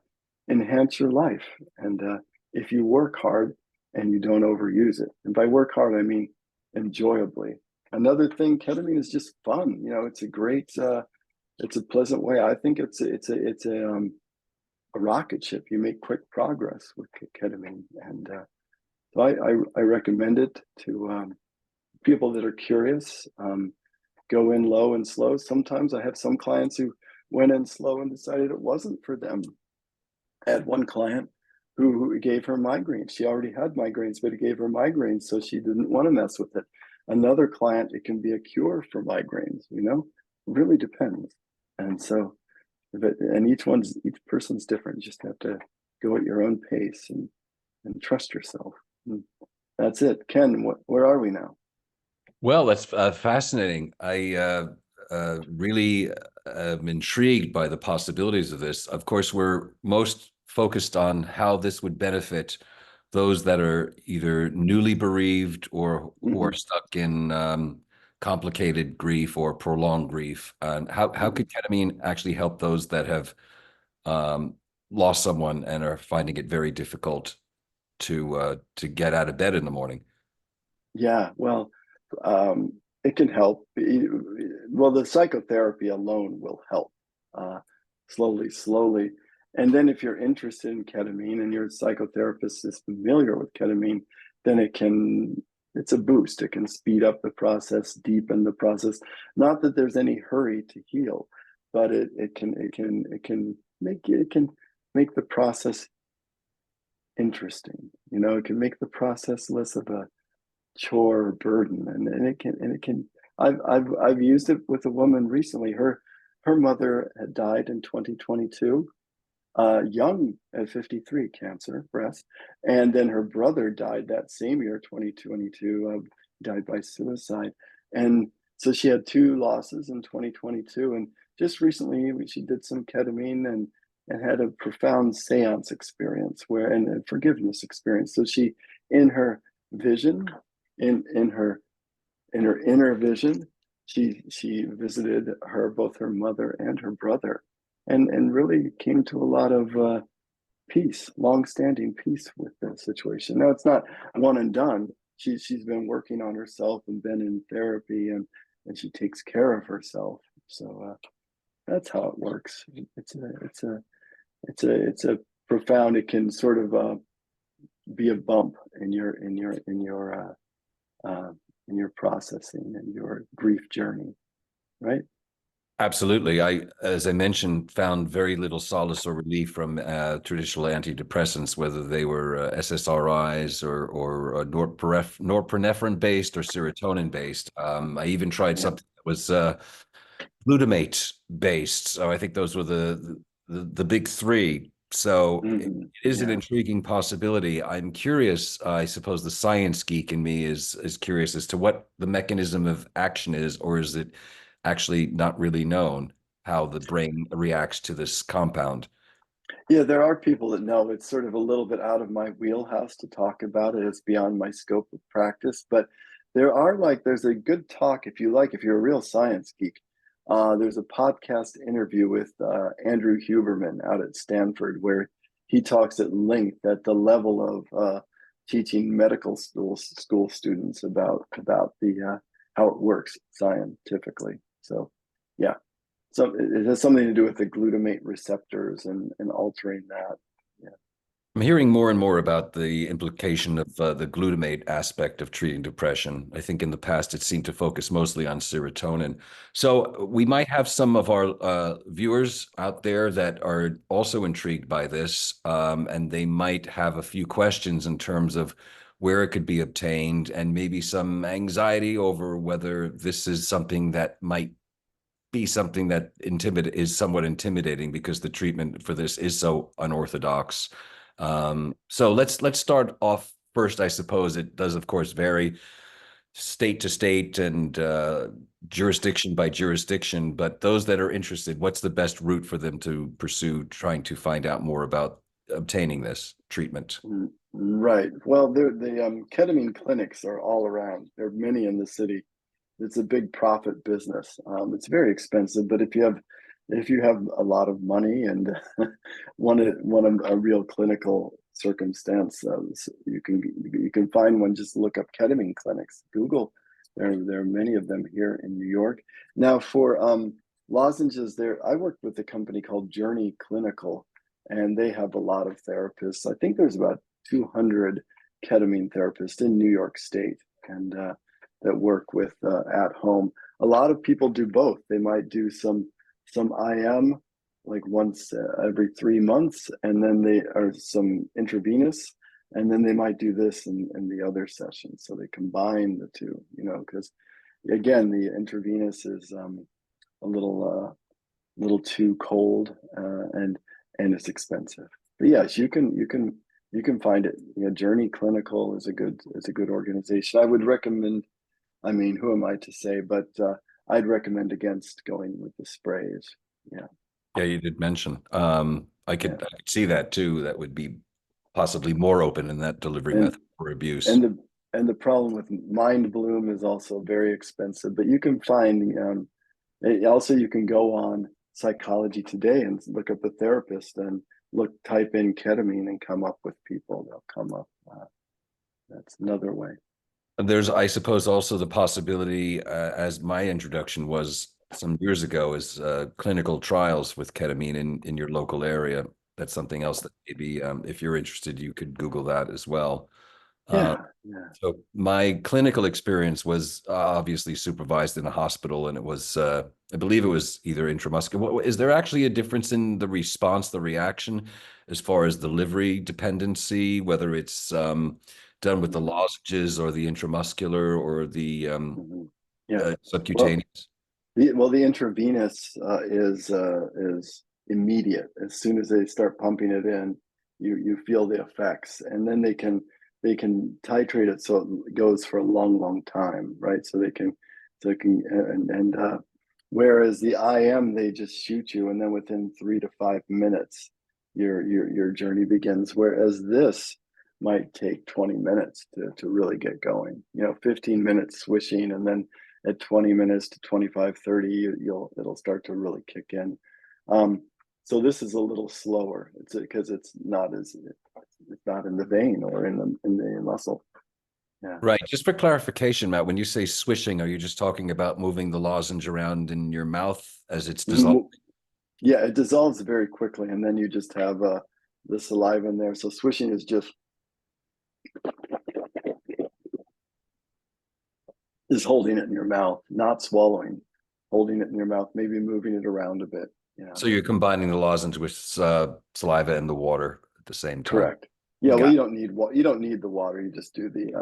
S2: enhance your life. And if you work hard and you don't overuse it, and by work hard I mean enjoyably, another thing, ketamine is just fun. It's a great, it's a pleasant way. I think it's a rocket ship. You make quick progress with ketamine, and so I recommend it to people that are curious. Go in low and slow. Sometimes I have some clients who went in slow and decided it wasn't for them. I had one client who gave her migraines. She already had migraines, but it gave her migraines, so she didn't want to mess with it. Another client, it can be a cure for migraines. It really depends. And so, and each person's different. You just have to go at your own pace and trust yourself. And that's it. Ken, where are we now?
S1: Well, that's fascinating. I really am intrigued by the possibilities of this. Of course, we're most focused on how this would benefit those that are either newly bereaved or who are stuck in complicated grief or prolonged grief. And how could ketamine actually help those that have um, lost someone and are finding it very difficult to get out of bed in the morning?
S2: Yeah, well, it can help. Well, the psychotherapy alone will help, uh, slowly. And then if you're interested in ketamine and your psychotherapist is familiar with ketamine, then it's a boost. It can speed up the process, deepen the process. Not that there's any hurry to heal, but it can make the process interesting. It can make the process less of a chore or burden, and it can. I've used it with a woman recently. Her mother had died in 2022, young at 53, cancer, breast, and then her brother died that same year, 2022, died by suicide, and so she had two losses in 2022, and just recently she did some ketamine and had a profound seance experience and a forgiveness experience. So she, in her vision, in her inner vision, she visited both her mother and her brother, and really came to a lot of peace, long-standing peace with the situation. Now it's not one and done. She's been working on herself and been in therapy, and she takes care of herself. So that's how it works. It's a profound. It can sort of be a bump in your processing and your grief journey, right?
S1: Absolutely. As I mentioned, found very little solace or relief from traditional antidepressants, whether they were SSRIs or norepinephrine based or serotonin based. I even tried
S2: Yeah.
S1: something that was glutamate based. So I think those were the big three. So it is an
S2: Yeah.
S1: intriguing possibility. I'm curious. I suppose the science geek in me is curious as to what the mechanism of action is, or is it actually not really known how the brain reacts to this compound?
S2: Yeah, there are people that know. It's sort of a little bit out of my wheelhouse to talk about it. It's beyond my scope of practice. But there's a good talk, if you're a real science geek. There's a podcast interview with Andrew Huberman out at Stanford where he talks at length at the level of teaching medical school students about the how it works scientifically. So, yeah. So it has something to do with the glutamate receptors and altering that. Yeah.
S1: I'm hearing more and more about the implication of the glutamate aspect of treating depression. I think in the past it seemed to focus mostly on serotonin. So we might have some of our viewers out there that are also intrigued by this, and they might have a few questions in terms of where it could be obtained and maybe some anxiety over whether this is something that might be something that is somewhat intimidating because the treatment for this is so unorthodox. So let's start off first. I suppose it does, of course, vary state to state and jurisdiction by jurisdiction. But those that are interested, what's the best route for them to pursue trying to find out more about obtaining this treatment?
S2: Right. Well, the ketamine clinics are all around. There are many in the city. It's a big profit business. It's very expensive, but if you have a lot of money and want a real clinical circumstance, you can find one. Just look up ketamine clinics. Google There are many of them here in New York. Now for lozenges, there I worked with a company called Journey Clinical, and they have a lot of therapists. I think there's about 200 ketamine therapists in New York State, and that work with at home. A lot of people do both. They might do some IM like once every 3 months, and then they are some intravenous, and then they might do this in the other session. So they combine the two, because again, the intravenous is a little too cold, and it's expensive. But yes, you can find it. Journey Clinical is a good organization. I would recommend. I mean, who am I to say? But I'd recommend against going with the sprays. Yeah.
S1: Yeah, you did mention. I could
S2: Yeah.
S1: I could see that too. That would be possibly more open in that delivery
S2: And
S1: method for abuse.
S2: and the problem with Mind Bloom is also very expensive, but you can find also you can go on Psychology Today and look up a therapist and type in ketamine and come up with people. They'll come up. That's another way.
S1: There's, I suppose, also the possibility, as my introduction was some years ago, is clinical trials with ketamine in your local area. That's something else that maybe, if you're interested, you could Google that as well. Uh,
S2: Yeah, yeah.
S1: so my clinical experience was obviously supervised in a hospital, and it was, I believe it was either intramuscular. Is there actually a difference in the response, the reaction, as far as delivery dependency, whether it's done with the
S2: Mhm,
S1: lozenges or the intramuscular or the
S2: mhm. Yeah. Well,
S1: subcutaneous?
S2: the intravenous is immediate. As soon as they start pumping it in, you feel the effects, and then they can titrate it so it goes for a long time, right? So they can and whereas the IM, they just shoot you, and then within 3 to 5 minutes, your journey begins. Whereas this might take 20 minutes to really get going. 15 minutes swishing, and then at 20 minutes to 25, 30, it'll start to really kick in. So this is a little slower. It's because it's not in the vein or in the muscle. Yeah.
S1: Right. Just for clarification, Matt, when you say swishing, are you just talking about moving the lozenge around in your mouth as it's dissolved?
S2: Mhm. Yeah, it dissolves very quickly, and then you just have the saliva in there. So swishing is just holding it in your mouth, not swallowing, holding it in your mouth, maybe moving it around a bit. Yeah.
S1: So you're combining the lozenge with saliva and the water at the same time.
S2: Correct. Yeah, well,
S1: Got
S2: you don't need the water. You just do the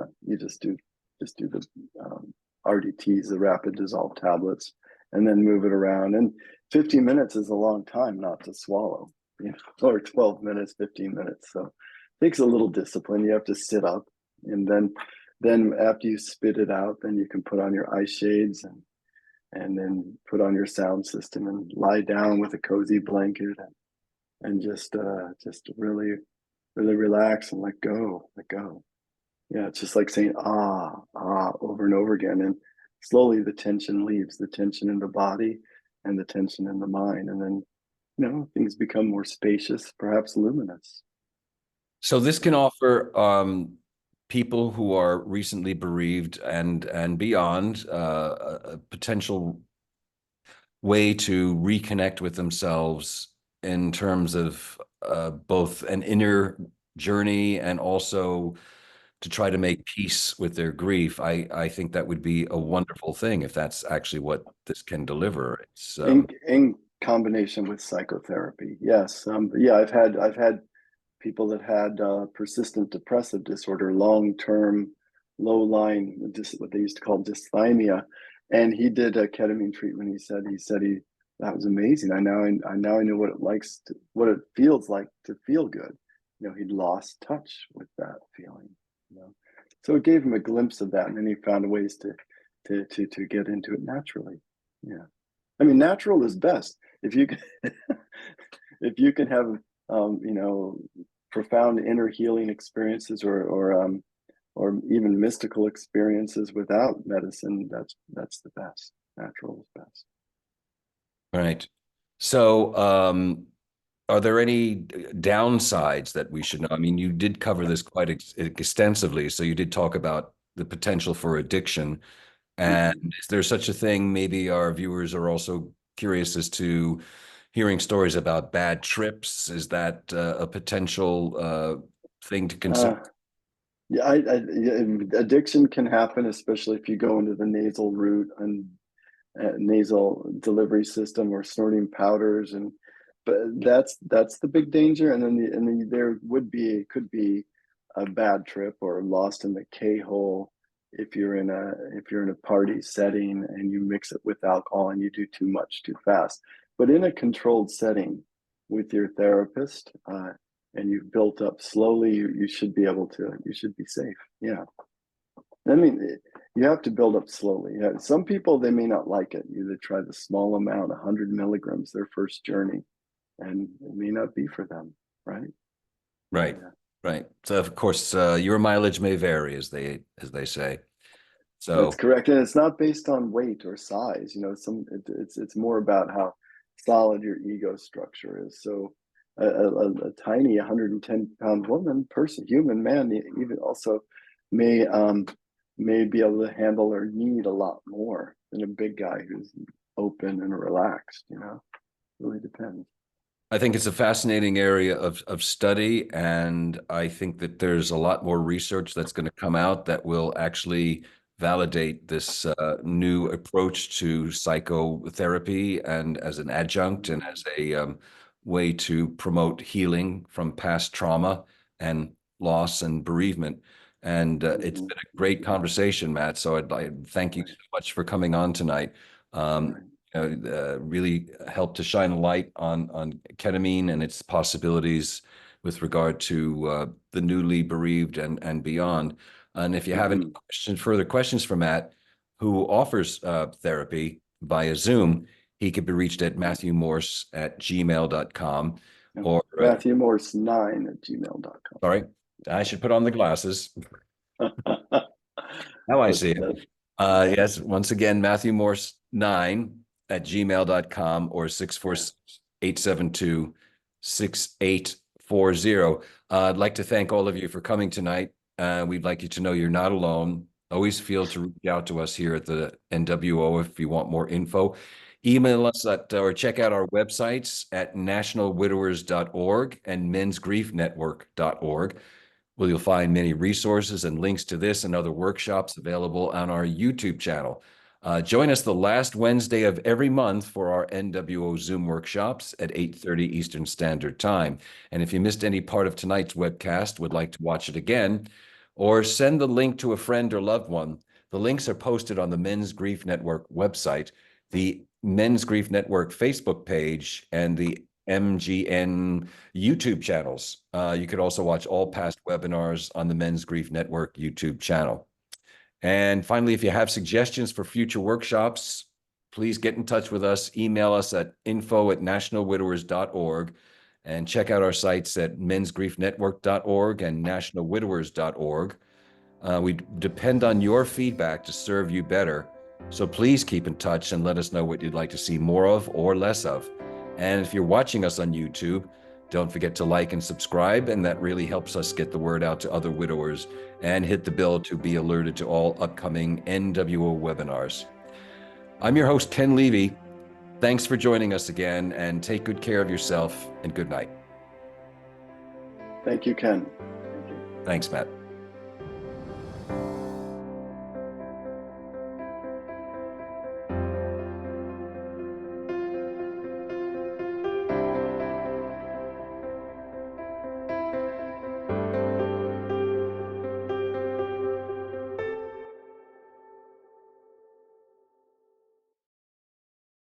S2: RDTs, the rapid dissolve tablets, and then move it around. And 15 minutes is a long time not to swallow, or 12 minutes, 15 minutes. So it takes a little discipline. You have to sit up, and then after you spit it out, then you can put on your eye shades and then put on your sound system and lie down with a cozy blanket and just really relax and let go. Yeah, it's just like saying over and over again. And slowly the tension leaves, the tension in the body and the tension in the mind. And then, things become more spacious, perhaps luminous.
S1: So this can offer people who are recently bereaved and beyond a potential way to reconnect with themselves in terms of both an inner journey and also to try to make peace with their grief. I think that would be a wonderful thing if that's actually what this can deliver. It's
S2: In combination with psychotherapy. Yes. Yeah, I've had people that had persistent depressive disorder, long-term, low-lying, what they used to call dysthymia, and he did a ketamine treatment. He said that was amazing. I know what it feels like to feel good. He'd lost touch with that feeling. You know, so it gave him a glimpse of that, and then he found ways to get into it naturally. Yeah, I mean, natural is best. If you can, if you can have um, you know profound inner healing experiences or even mystical experiences without medicine, that's the best. Natural is best.
S1: right. So, are there any downsides that we should know? I mean, you did cover this quite extensively. So you did talk about the potential for addiction. And is there such a thing? Maybe our viewers are also curious as to hearing stories about bad trips. Is that a potential thing to consider?
S2: Yeah, addiction can happen, especially if you go into the nasal route and nasal delivery system or snorting powders, and but that's the big danger. And then there could be a bad trip or lost in the K-hole if you're in a party setting and you mix it with alcohol and you do too much too fast. But in a controlled setting with your therapist, and you've built up slowly, you should be able to, you should be safe. Yeah. I mean, you have to build up slowly. Yeah. Some people, they may not like it. You try the small amount, 100 milligrams, their first journey, and it may not be for them, right?
S1: Right,
S2: Yeah.
S1: right. So of course, your mileage may vary, as they say.
S2: That's
S1: So
S2: correct. And it's not based on weight or size. It's more about how solid your ego structure is. So a tiny 110-pound human man, even also may may be able to handle or need a lot more than a big guy who's open and relaxed. It really depends.
S1: I think it's a fascinating area of study, and I think that there's a lot more research that's going to come out that will actually validate this new approach to psychotherapy and as an adjunct and as a way to promote healing from past trauma and loss and bereavement. And it's
S2: Mhm.
S1: been a great conversation, Matt. So I'd like thank you so much for coming on tonight. Um,
S2: Right.
S1: really helped to shine a light on ketamine and its possibilities with regard to the newly bereaved and beyond. And if you have any
S2: Mhm.
S1: further questions for Matt, who offers therapy via Zoom, he could be reached at matthewmorse@gmail.com
S2: No,
S1: or,
S2: Matthew Morse 9 at gmail.com.
S1: sorry, I should put on the glasses. Now I see it.
S2: That's yeah.
S1: Yes, once again, Matthew Morse 9 at gmail.com or six four
S2: Yeah.
S1: six 872-6840. I'd like to thank all of you for coming tonight. We'd like you to know you're not alone. Always feel to reach out to us here at the NWO if you want more info. Email us at or check out our websites at nationalwidowers.org and mensgriefnetwork.org, where you'll find many resources and links to this and other workshops available on our YouTube channel. Join us the last Wednesday of every month for our NWO Zoom workshops at 8:30 Eastern Standard Time. And if you missed any part of tonight's webcast, would like to watch it again, or send the link to a friend or loved one, the links are posted on the Men's Grief Network website, the Men's Grief Network Facebook page, and the MGN YouTube channels. You could also watch all past webinars on the Men's Grief Network YouTube channel. And finally, if you have suggestions for future workshops, please get in touch with us. Email us at info@nationalwidowers.org and check out our sites at mensgriefnetwork.org and nationalwidowers.org. We depend on your feedback to serve you better. So please keep in touch and let us know what you'd like to see more of or less of. And if you're watching us on YouTube, don't forget to like and subscribe, and that really helps us get the word out to other widowers, and hit the bell to be alerted to all upcoming NWO webinars. I'm your host, Ken Levy. Thanks for joining us again, and take good care of yourself, and good night.
S2: Thank you, Ken. Thank you.
S1: Thanks, Matt.